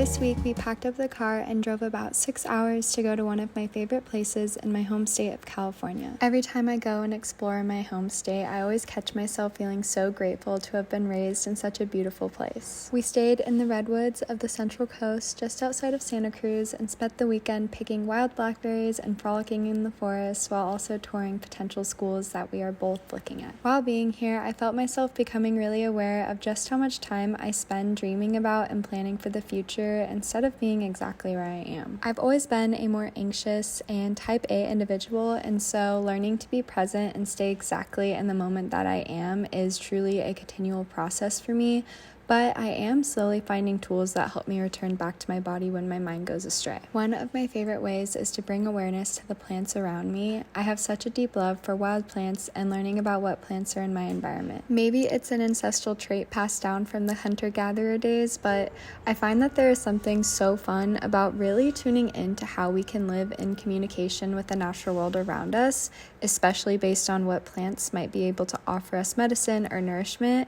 This week, we packed up the car and drove about 6 hours to go to one of my favorite places in my home state of California. Every time I go and explore my home state, I always catch myself feeling so grateful to have been raised in such a beautiful place. We stayed in the redwoods of the Central Coast just outside of Santa Cruz and spent the weekend picking wild blackberries and frolicking in the forest while also touring potential schools that we are both looking at. While being here, I felt myself becoming really aware of just how much time I spend dreaming about and planning for the future instead of being exactly where I am. I've always been a more anxious and type A individual, and so learning to be present and stay exactly in the moment that I am is truly a continual process for me. But I am slowly finding tools that help me return back to my body when my mind goes astray. One of my favorite ways is to bring awareness to the plants around me. I have such a deep love for wild plants and learning about what plants are in my environment. Maybe it's an ancestral trait passed down from the hunter-gatherer days, but I find that there is something so fun about really tuning into how we can live in communication with the natural world around us, especially based on what plants might be able to offer us medicine or nourishment.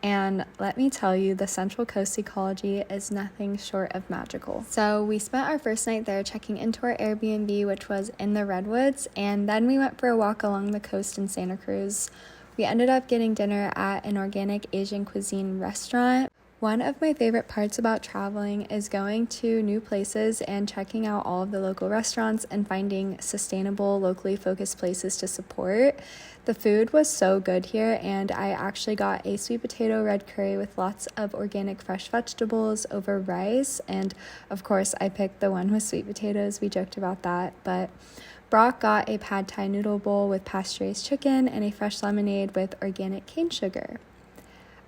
And let me tell you, the Central Coast ecology is nothing short of magical. So we spent our first night there checking into our Airbnb, which was in the redwoods, and then we went for a walk along the coast in Santa Cruz. We ended up getting dinner at an organic Asian cuisine restaurant. One of my favorite parts about traveling is going to new places and checking out all of the local restaurants and finding sustainable, locally focused places to support. The food was so good here, and I actually got a sweet potato red curry with lots of organic fresh vegetables over rice, and of course I picked the one with sweet potatoes. We joked about that, but Brock got a pad thai noodle bowl with pasture-raised chicken and a fresh lemonade with organic cane sugar.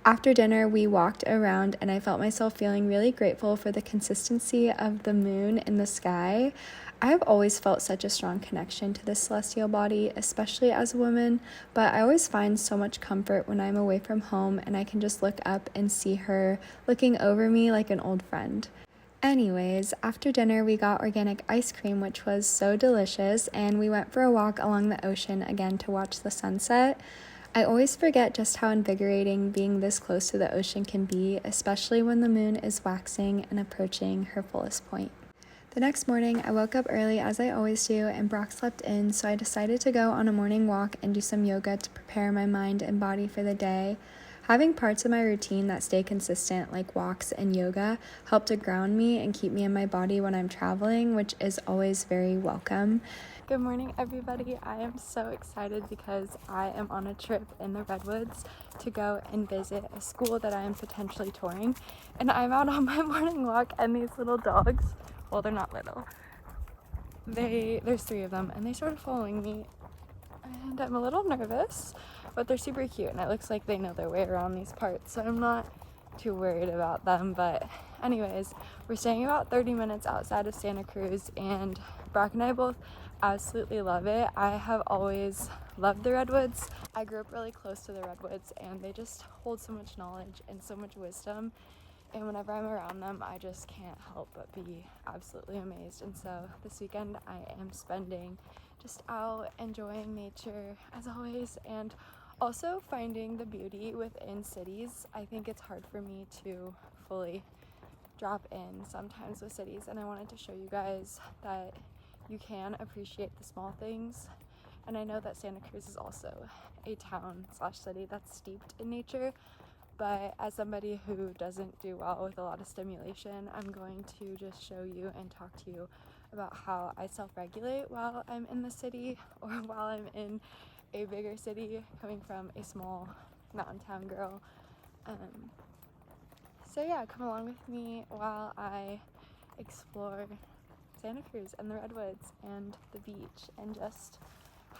After dinner, we walked around and I felt myself feeling really grateful for the consistency of the moon in the sky. I have always felt such a strong connection to this celestial body, especially as a woman, but I always find so much comfort when I'm away from home and I can just look up and see her looking over me like an old friend. Anyways, after dinner, we got organic ice cream, which was so delicious, and we went for a walk along the ocean again to watch the sunset. I always forget just how invigorating being this close to the ocean can be, especially when the moon is waxing and approaching her fullest point. The next morning, I woke up early as I always do, and Brock slept in, so I decided to go on a morning walk and do some yoga to prepare my mind and body for the day. Having parts of my routine that stay consistent, like walks and yoga, help to ground me and keep me in my body when I'm traveling, which is always very welcome. Good morning, everybody. I am so excited because I am on a trip in the redwoods to go and visit a school that I am potentially touring. And I'm out on my morning walk, and these little dogs, well, they're not little. There's 3 of them, and they started following me. And I'm a little nervous, but they're super cute, and it looks like they know their way around these parts, so I'm not too worried about them. But anyways, we're staying about 30 minutes outside of Santa Cruz, and Brock and I both absolutely love it. I have always loved the redwoods. I grew up really close to the redwoods, and they just hold so much knowledge and so much wisdom, and whenever I'm around them, I just can't help but be absolutely amazed. And so this weekend I am spending just out enjoying nature as always, and also finding the beauty within cities. I think it's hard for me to fully drop in sometimes with cities, and I wanted to show you guys that you can appreciate the small things. And I know that Santa Cruz is also a town/city that's steeped in nature, but as somebody who doesn't do well with a lot of stimulation, I'm going to just show you and talk to you about how I self-regulate while I'm in the city or while I'm in a bigger city, coming from a small mountain town girl. So yeah, come along with me while I explore Santa Cruz and the redwoods and the beach and just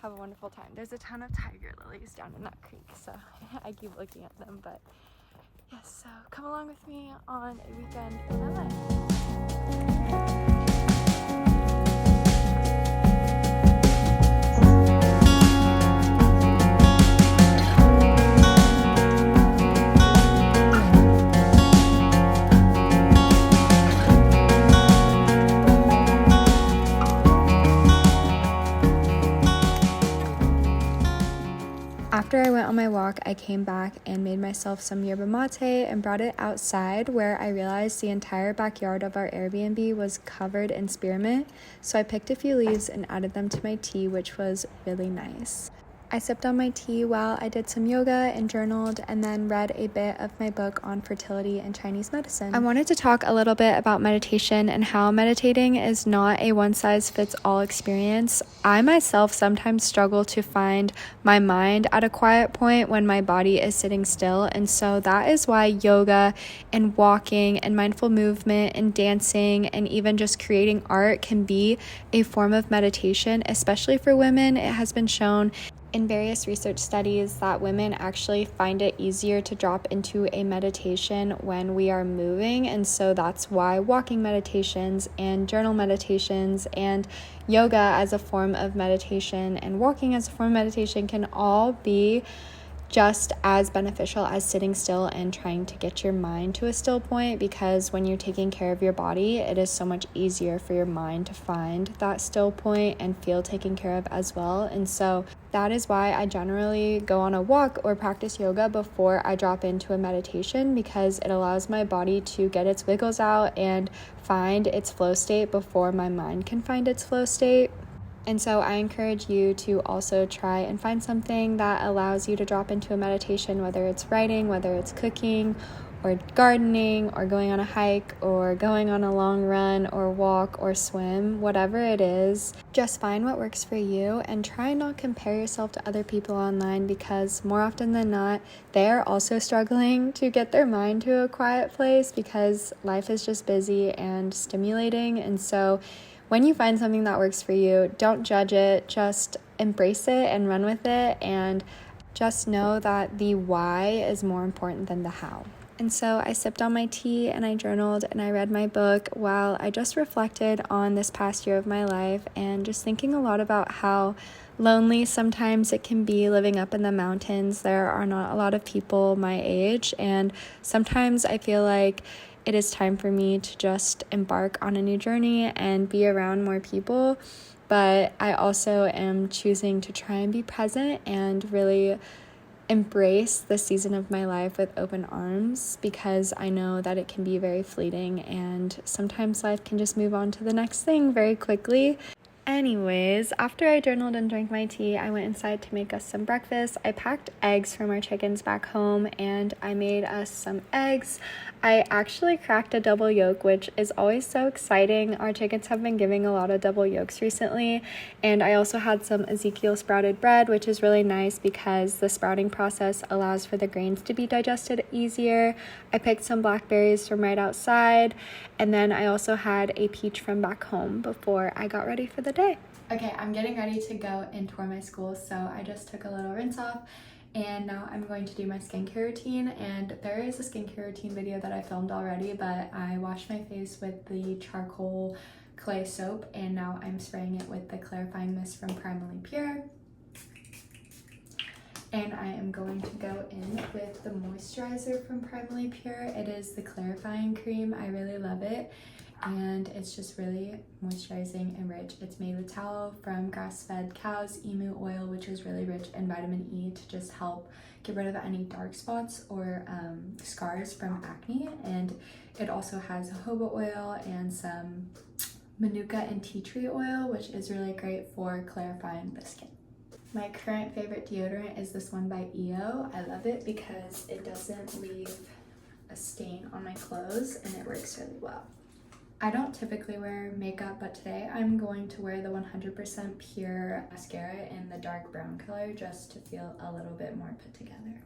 have a wonderful time. There's a ton of tiger lilies down in that creek, so I keep looking at them. But yes, so come along with me on a weekend in LA. After I went on my walk, I came back and made myself some yerba mate and brought it outside, where I realized the entire backyard of our Airbnb was covered in spearmint. So I picked a few leaves and added them to my tea, which was really nice. I sipped on my tea while I did some yoga and journaled, and then read a bit of my book on fertility and Chinese medicine. I wanted to talk a little bit about meditation and how meditating is not a one-size-fits-all experience. I myself sometimes struggle to find my mind at a quiet point when my body is sitting still, and so that is why yoga and walking and mindful movement and dancing and even just creating art can be a form of meditation, especially for women. It has been shown in various research studies that women actually find it easier to drop into a meditation when we are moving, and so that's why walking meditations and journal meditations and yoga as a form of meditation and walking as a form of meditation can all be just as beneficial as sitting still and trying to get your mind to a still point, because when you're taking care of your body, it is so much easier for your mind to find that still point and feel taken care of as well. And so that is why I generally go on a walk or practice yoga before I drop into a meditation, because it allows my body to get its wiggles out and find its flow state before my mind can find its flow state. And so I encourage you to also try and find something that allows you to drop into a meditation, whether it's writing, whether it's cooking, or gardening, or going on a hike, or going on a long run, or walk, or swim, whatever it is. Just find what works for you and try not compare yourself to other people online, because more often than not, they're also struggling to get their mind to a quiet place because life is just busy and stimulating. And so when you find something that works for you, don't judge it, just embrace it and run with it, and just know that the why is more important than the how. And so I sipped on my tea and I journaled and I read my book while I just reflected on this past year of my life, and just thinking a lot about how lonely sometimes it can be living up in the mountains. There are not a lot of people my age, and sometimes I feel like it is time for me to just embark on a new journey and be around more people. But I also am choosing to try and be present and really embrace the season of my life with open arms, because I know that it can be very fleeting and sometimes life can just move on to the next thing very quickly. Anyways, after I journaled and drank my tea, I went inside to make us some breakfast. I packed eggs from our chickens back home and I made us some eggs. I actually cracked a double yolk, which is always so exciting. Our chickens have been giving a lot of double yolks recently. And I also had some Ezekiel sprouted bread, which is really nice because the sprouting process allows for the grains to be digested easier. I picked some blackberries from right outside. And then I also had a peach from back home before I got ready for the day. Okay, I'm getting ready to go and tour my school, so I just took a little rinse off. And now I'm going to do my skincare routine, and there is a skincare routine video that I filmed already, but I washed my face with the charcoal clay soap, and now I'm spraying it with the clarifying mist from Primally Pure. And I am going to go in with the moisturizer from Primally Pure. It is the clarifying cream. I really love it. And it's just really moisturizing and rich. It's made with tallow from grass-fed cows, emu oil, which is really rich in vitamin E to just help get rid of any dark spots or scars from acne. And it also has jojoba oil and some manuka and tea tree oil, which is really great for clarifying the skin. My current favorite deodorant is this one by EO. I love it because it doesn't leave a stain on my clothes and it works really well. I don't typically wear makeup, but today I'm going to wear the 100% Pure mascara in the dark brown color just to feel a little bit more put together.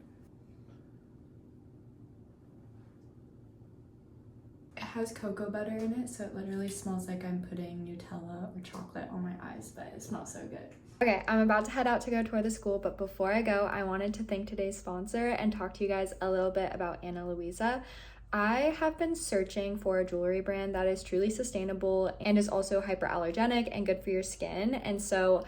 It has cocoa butter in it, so it literally smells like I'm putting Nutella or chocolate on my eyes, but it smells so good. Okay, I'm about to head out to go tour the school, but before I go, I wanted to thank today's sponsor and talk to you guys a little bit about Ana Luisa. I have been searching for a jewelry brand that is truly sustainable and is also hyperallergenic and good for your skin. And so,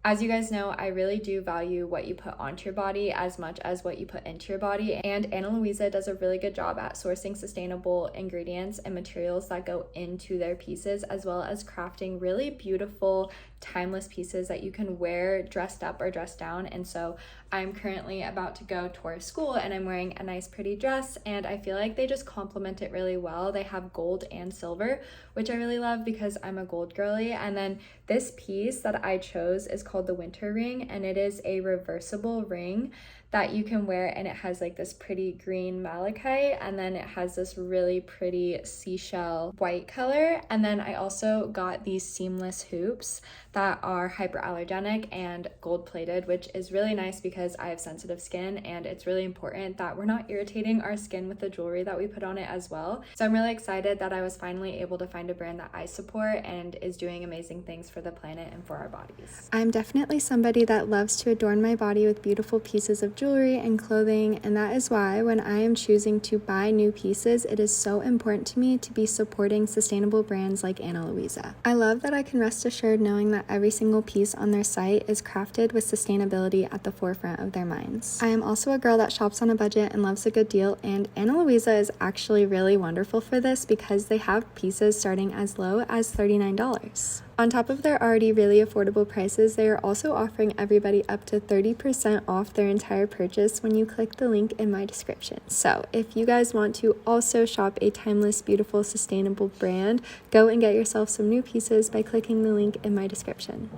as you guys know, I really do value what you put onto your body as much as what you put into your body. And Ana Luisa does a really good job at sourcing sustainable ingredients and materials that go into their pieces, as well as crafting really beautiful timeless pieces that you can wear dressed up or dressed down. And so I'm currently about to go tour school and I'm wearing a nice pretty dress, and I feel like they just complement it really well. They have gold and silver, which I really love because I'm a gold girly. And then this piece that I chose is called the winter ring, and it is a reversible ring that you can wear, and it has like this pretty green malachite, and then it has this really pretty seashell white color. And then I also got these seamless hoops that are hyperallergenic and gold plated, which is really nice because I have sensitive skin, and it's really important that we're not irritating our skin with the jewelry that we put on it as well. So I'm really excited that I was finally able to find a brand that I support and is doing amazing things for the planet and for our bodies. I'm definitely somebody that loves to adorn my body with beautiful pieces of jewelry and clothing, and that is why when I am choosing to buy new pieces, it is so important to me to be supporting sustainable brands like Ana Luisa. I love that I can rest assured knowing that every single piece on their site is crafted with sustainability at the forefront of their minds. I am also a girl that shops on a budget and loves a good deal, and Ana Luisa is actually really wonderful for this because they have pieces starting as low as $39. On top of their already really affordable prices, they are also offering everybody up to 30% off their entire purchase when you click the link in my description. So if you guys want to also shop a timeless, beautiful, sustainable brand, go and get yourself some new pieces by clicking the link in my description.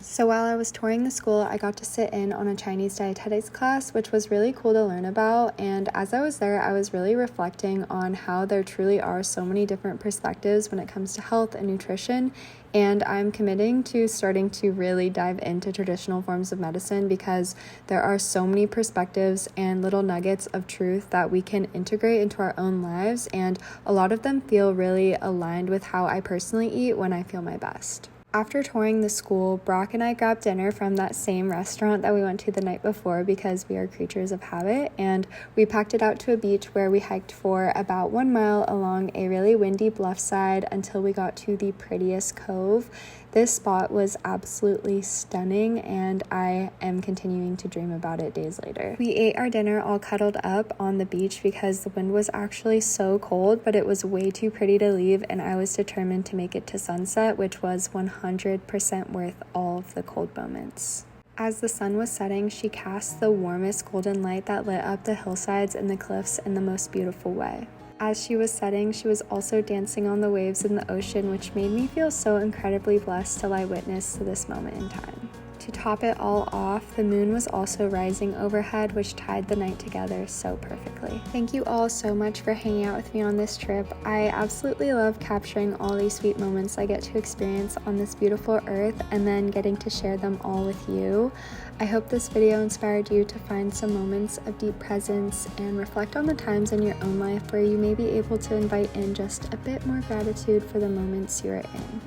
So while I was touring the school, I got to sit in on a Chinese dietetics class, which was really cool to learn about. And as I was there, I was really reflecting on how there truly are so many different perspectives when it comes to health and nutrition. And I'm committing to starting to really dive into traditional forms of medicine because there are so many perspectives and little nuggets of truth that we can integrate into our own lives. And a lot of them feel really aligned with how I personally eat when I feel my best. After touring the school, Brock and I grabbed dinner from that same restaurant that we went to the night before because we are creatures of habit, and we packed it out to a beach where we hiked for about 1 mile along a really windy bluff side until we got to the prettiest cove. This spot was absolutely stunning, and I am continuing to dream about it days later. We ate our dinner all cuddled up on the beach because the wind was actually so cold, but it was way too pretty to leave, and I was determined to make it to sunset, which was 100% worth all of the cold moments. As the sun was setting, she cast the warmest golden light that lit up the hillsides and the cliffs in the most beautiful way. As she was setting, she was also dancing on the waves in the ocean, which made me feel so incredibly blessed to lie witness to this moment in time. To top it all off, the moon was also rising overhead, which tied the night together so perfectly. Thank you all so much for hanging out with me on this trip. I absolutely love capturing all these sweet moments I get to experience on this beautiful earth and then getting to share them all with you. I hope this video inspired you to find some moments of deep presence and reflect on the times in your own life where you may be able to invite in just a bit more gratitude for the moments you are in.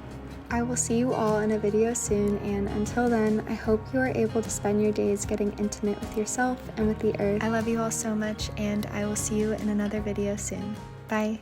I will see you all in a video soon, and until then, I hope you are able to spend your days getting intimate with yourself and with the earth. I love you all so much, and I will see you in another video soon. Bye.